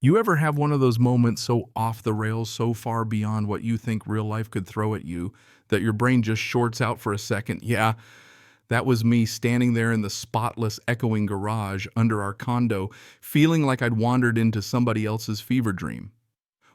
You ever have one of those moments so off the rails, so far beyond what you think real life could throw at you, that your brain just shorts out for a second? Yeah, that was me standing there in the spotless, echoing garage under our condo, feeling like I'd wandered into somebody else's fever dream.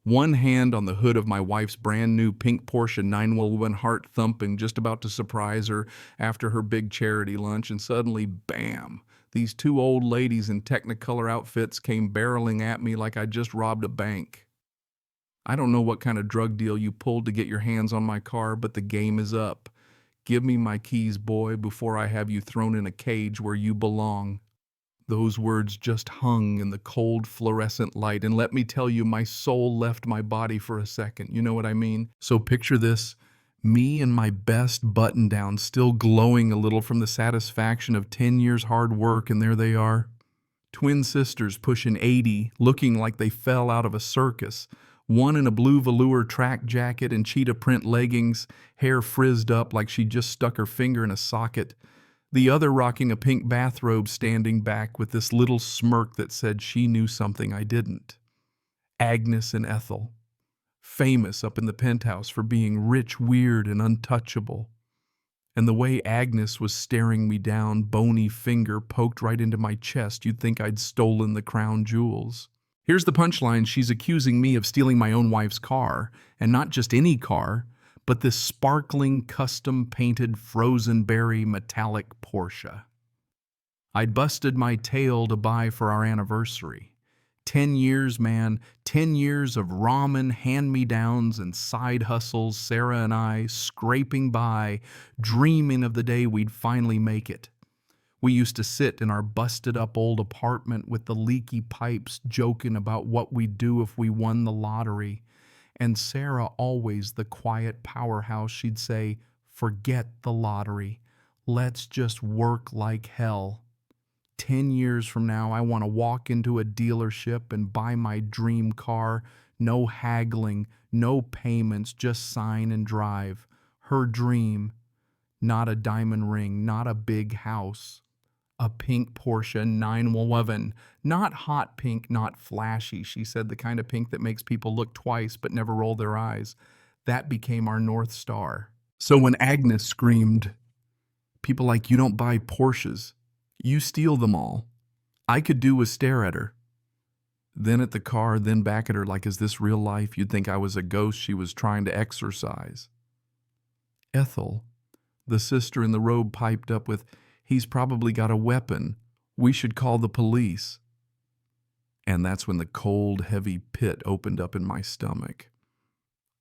One hand on the hood of my wife's brand new pink Porsche 911, heart thumping, just about to surprise her after her big charity lunch, and suddenly, bam! These two old ladies in Technicolor outfits came barreling at me like I'd just robbed a bank. I don't know what kind of drug deal you pulled to get your hands on my car, but the game is up. Give me my keys, boy, before I have you thrown in a cage where you belong. Those words just hung in the cold fluorescent light, and let me tell you, my soul left my body for a second. You know what I mean? So picture this, me in my best button down, still glowing a little from the satisfaction of 10 years hard work, and there they are. Twin sisters pushing 80, looking like they fell out of a circus. One in a blue velour track jacket and cheetah print leggings, hair frizzed up like she just stuck her finger in a socket. The other rocking a pink bathrobe, standing back with this little smirk that said she knew something I didn't. Agnes and Ethel, famous up in the penthouse for being rich, weird, and untouchable. And the way Agnes was staring me down, bony finger poked right into my chest, you'd think I'd stolen the crown jewels. Here's the punchline: she's accusing me of stealing my own wife's car, and not just any car, but this sparkling, custom-painted, frozen berry metallic Porsche. I'd busted my tail to buy for our anniversary. 10 years, man, 10 years of ramen, hand-me-downs, and side hustles, Sarah and I scraping by, dreaming of the day we'd finally make it. We used to sit in our busted-up old apartment with the leaky pipes, joking about what we'd do if we won the lottery. And Sarah, always the quiet powerhouse, she'd say, "Forget the lottery. Let's just work like hell." 10 years from now, I want to walk into a dealership and buy my dream car. No haggling, no payments, just sign and drive. Her dream. Not a diamond ring, not a big house. A pink Porsche 911. Not hot pink, not flashy. She said the kind of pink that makes people look twice but never roll their eyes. That became our North Star. So when Agnes screamed, "People like you don't buy Porsches. You steal them all," I could do was stare at her. Then at the car, then back at her like, is this real life? You'd think I was a ghost she was trying to exorcise. Ethel, the sister in the robe, piped up with, "He's probably got a weapon. We should call the police." And that's when the cold, heavy pit opened up in my stomach.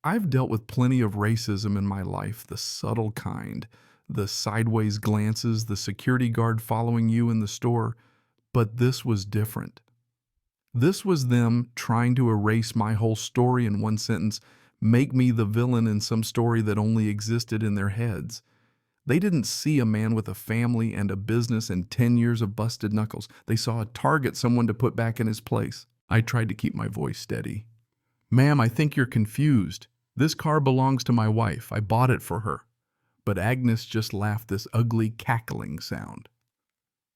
I've dealt with plenty of racism in my life, the subtle kind, the sideways glances, the security guard following you in the store, but this was different. This was them trying to erase my whole story in one sentence, make me the villain in some story that only existed in their heads. They didn't see a man with a family and a business and 10 years of busted knuckles. They saw a target, someone to put back in his place. I tried to keep my voice steady. "Ma'am, I think you're confused. This car belongs to my wife. I bought it for her." But Agnes just laughed this ugly, cackling sound.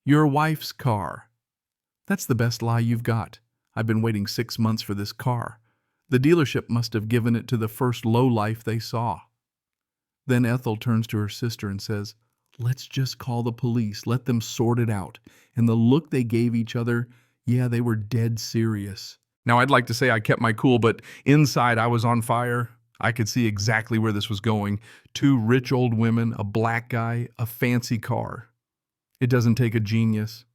"Your wife's car. That's the best lie you've got. I've been waiting 6 months for this car. The dealership must have given it to the first lowlife they saw." Then Ethel turns to her sister and says, "Let's just call the police. Let them sort it out." And the look they gave each other, yeah, they were dead serious. Now, I'd like to say I kept my cool, but inside I was on fire. I could see exactly where this was going. 2 rich old women, a black guy, a fancy car. It doesn't take a genius.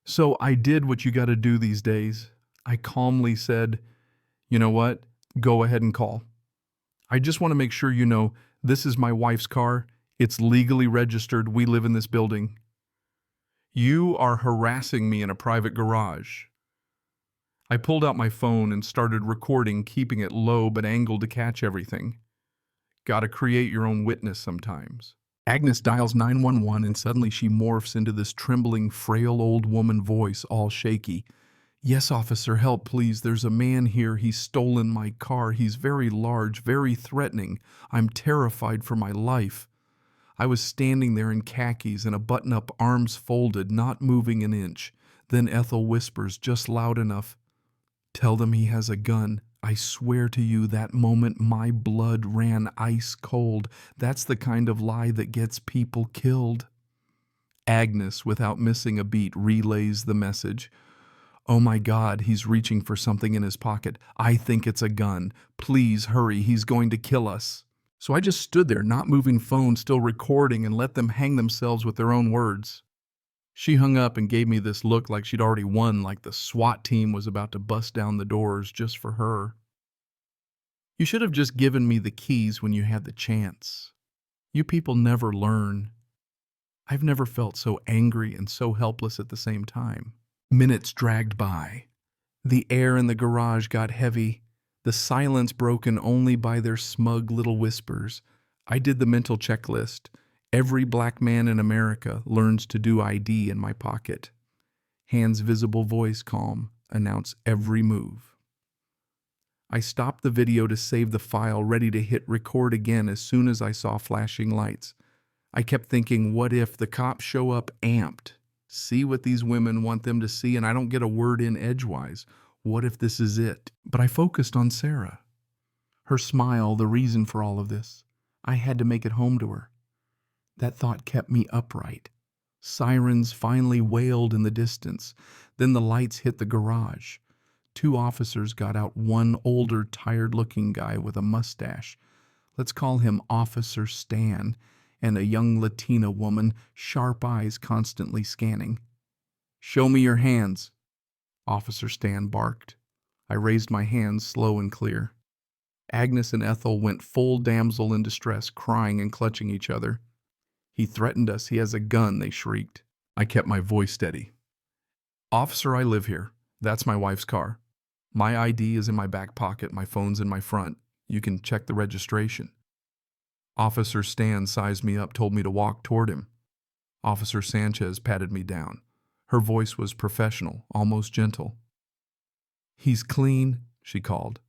So I did what you got to do these days. I calmly said, "You know what? Go ahead and call. I just want to make sure you know this is my wife's car. It's legally registered. We live in this building. You are harassing me in a private garage." I pulled out my phone and started recording, keeping it low but angled to catch everything. Gotta create your own witness sometimes. Agnes dials 911 and suddenly she morphs into this trembling, frail old woman voice, all shaky. "Yes, officer, help please. There's a man here. He's stolen my car. He's very large, very threatening. I'm terrified for my life." I was standing there in khakis and a button-up, arms folded, not moving an inch. Then Ethel whispers, just loud enough, Tell them he has a gun. I swear to you, that moment my blood ran ice cold. That's the kind of lie that gets people killed. Agnes, without missing a beat, relays the message. Oh my God, he's reaching for something in his pocket. I think it's a gun. Please hurry, he's going to kill us. So I just stood there, not moving phone, still recording, and let them hang themselves with their own words. She hung up and gave me this look like she'd already won, like the SWAT team was about to bust down the doors just for her. You should have just given me the keys when you had the chance. You people never learn. I've never felt so angry and so helpless at the same time. Minutes dragged by. The air in the garage got heavy, the silence broken only by their smug little whispers. I did the mental checklist. Every black man in America learns to do ID in my pocket. Hands visible, voice calm, announce every move. I stopped the video to save the file, ready to hit record again as soon as I saw flashing lights. I kept thinking, what if the cops show up amped? See what these women want them to see, and I don't get a word in edgewise. What if this is it? But I focused on Sarah. Her smile, the reason for all of this. I had to make it home to her. That thought kept me upright. Sirens finally wailed in the distance. Then the lights hit the garage. 2 officers got out, one older, tired-looking guy with a mustache. Let's call him Officer Stan, and a young Latina woman, sharp eyes constantly scanning. "Show me your hands," Officer Stan barked. I raised my hands, slow and clear. Agnes and Ethel went full damsel in distress, crying and clutching each other. "He threatened us. He has a gun," they shrieked. I kept my voice steady. "Officer, I live here. That's my wife's car. My ID is in my back pocket. My phone's in my front. You can check the registration." Officer Stan sized me up, told me to walk toward him. Officer Sanchez patted me down. Her voice was professional, almost gentle. "He's clean," she called.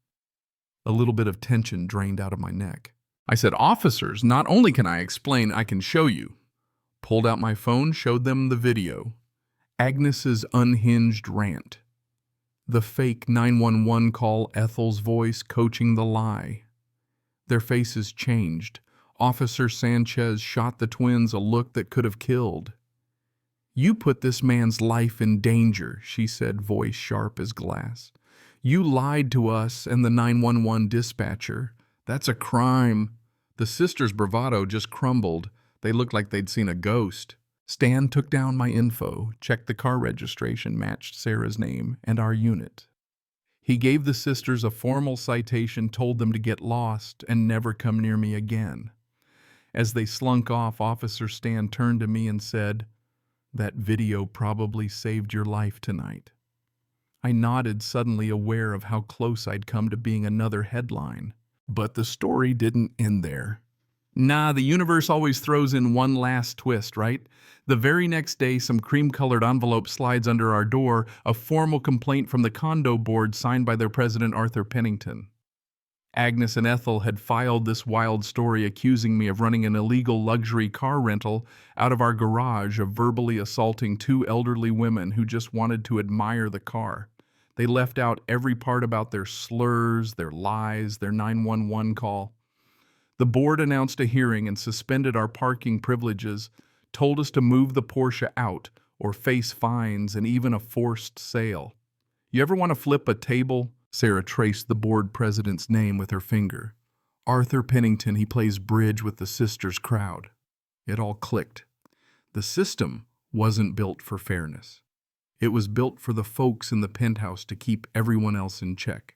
A little bit of tension drained out of my neck. I said, "Officers, not only can I explain, I can show you." Pulled out my phone, showed them the video. Agnes's unhinged rant. The fake 911 call, Ethel's voice coaching the lie. Their faces changed. Officer Sanchez shot the twins a look that could have killed. "You put this man's life in danger," she said, voice sharp as glass. "You lied to us and the 911 dispatcher. That's a crime." The sisters' bravado just crumbled. They looked like they'd seen a ghost. Stan took down my info, checked the car registration, matched Sarah's name and our unit. He gave the sisters a formal citation, told them to get lost and never come near me again. As they slunk off, Officer Stan turned to me and said, "That video probably saved your life tonight." I nodded, suddenly aware of how close I'd come to being another headline. But the story didn't end there. Nah, the universe always throws in one last twist, right? The very next day, some cream-colored envelope slides under our door, a formal complaint from the condo board signed by their president, Arthur Pennington. Agnes and Ethel had filed this wild story accusing me of running an illegal luxury car rental out of our garage, of verbally assaulting 2 elderly women who just wanted to admire the car. They left out every part about their slurs, their lies, their 911 call. The board announced a hearing and suspended our parking privileges, told us to move the Porsche out or face fines and even a forced sale. "You ever want to flip a table?" Sarah traced the board president's name with her finger. "Arthur Pennington, he plays bridge with the sisters crowd." It all clicked. The system wasn't built for fairness. It was built for the folks in the penthouse to keep everyone else in check.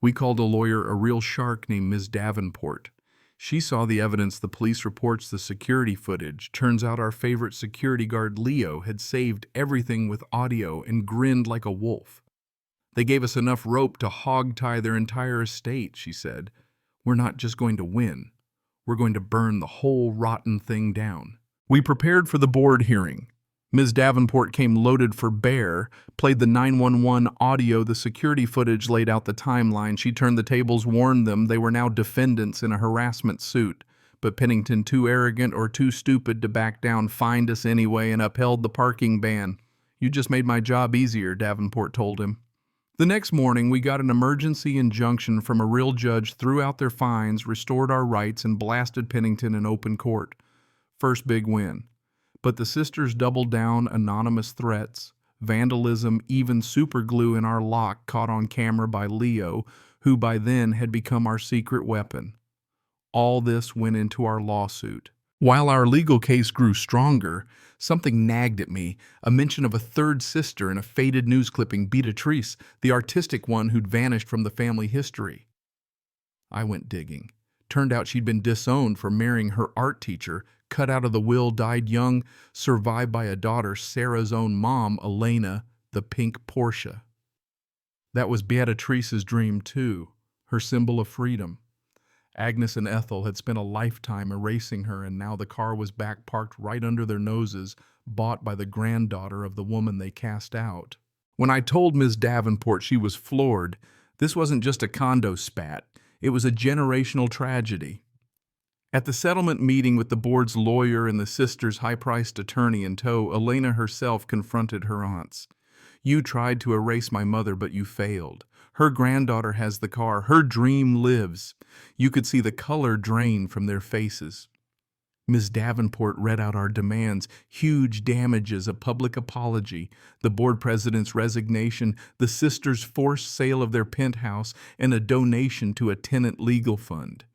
We called a lawyer, a real shark named Ms. Davenport. She saw the evidence, the police reports, the security footage. Turns out our favorite security guard, Leo, had saved everything with audio and grinned like a wolf. "They gave us enough rope to hog-tie their entire estate," she said. "We're not just going to win. We're going to burn the whole rotten thing down." We prepared for the board hearing. Ms. Davenport came loaded for bear, played the 911 audio, the security footage laid out the timeline. She turned the tables, warned them they were now defendants in a harassment suit. But Pennington, too arrogant or too stupid to back down, fined us anyway and upheld the parking ban. "You just made my job easier," Davenport told him. The next morning, we got an emergency injunction from a real judge, threw out their fines, restored our rights, and blasted Pennington in open court. First big win. But the sisters doubled down anonymous threats, vandalism, even super glue in our lock caught on camera by Leo, who by then had become our secret weapon. All this went into our lawsuit. While our legal case grew stronger, something nagged at me, a mention of a third sister in a faded news clipping, Beatrice, the artistic one who'd vanished from the family history. I went digging. Turned out she'd been disowned for marrying her art teacher, cut out of the will, died young, survived by a daughter, Sarah's own mom, Elena, the pink Porsche. That was Beatrice's dream too, her symbol of freedom. Agnes and Ethel had spent a lifetime erasing her, and now the car was back parked right under their noses, bought by the granddaughter of the woman they cast out. When I told Ms. Davenport, she was floored. This wasn't just a condo spat. It was a generational tragedy. At the settlement meeting with the board's lawyer and the sisters' high-priced attorney in tow, Elena herself confronted her aunts. "You tried to erase my mother, but you failed. Her granddaughter has the car. Her dream lives." You could see the color drain from their faces. Ms. Davenport read out our demands: huge damages, a public apology, the board president's resignation, the sisters' forced sale of their penthouse, and a donation to a tenant legal fund.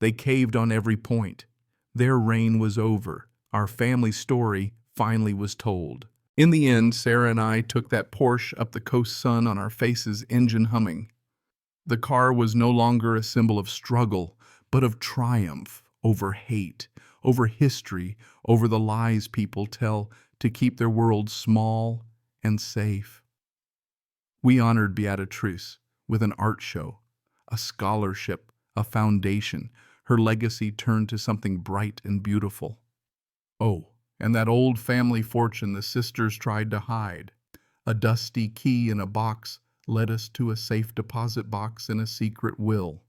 They caved on every point. Their reign was over. Our family story finally was told. In the end, Sarah and I took that Porsche up the coast sun on our faces, engine humming. The car was no longer a symbol of struggle, but of triumph over hate, over history, over the lies people tell to keep their world small and safe. We honored Beatrice with an art show, a scholarship, a foundation. Her legacy turned to something bright and beautiful. Oh, and that old family fortune the sisters tried to hide. A dusty key in a box led us to a safe deposit box in a secret will.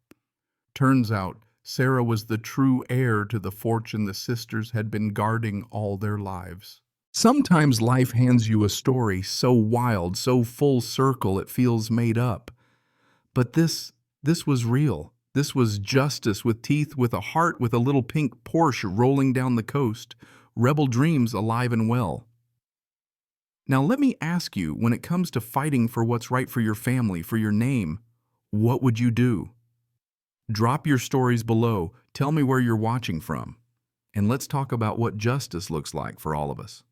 Turns out, Sarah was the true heir to the fortune the sisters had been guarding all their lives. Sometimes life hands you a story so wild, so full circle it feels made up. But this was real. This was justice with teeth, with a heart, with a little pink Porsche rolling down the coast. Rebel dreams alive and well. Now let me ask you, when it comes to fighting for what's right for your family, for your name, what would you do? Drop your stories below. Tell me where you're watching from. And let's talk about what justice looks like for all of us.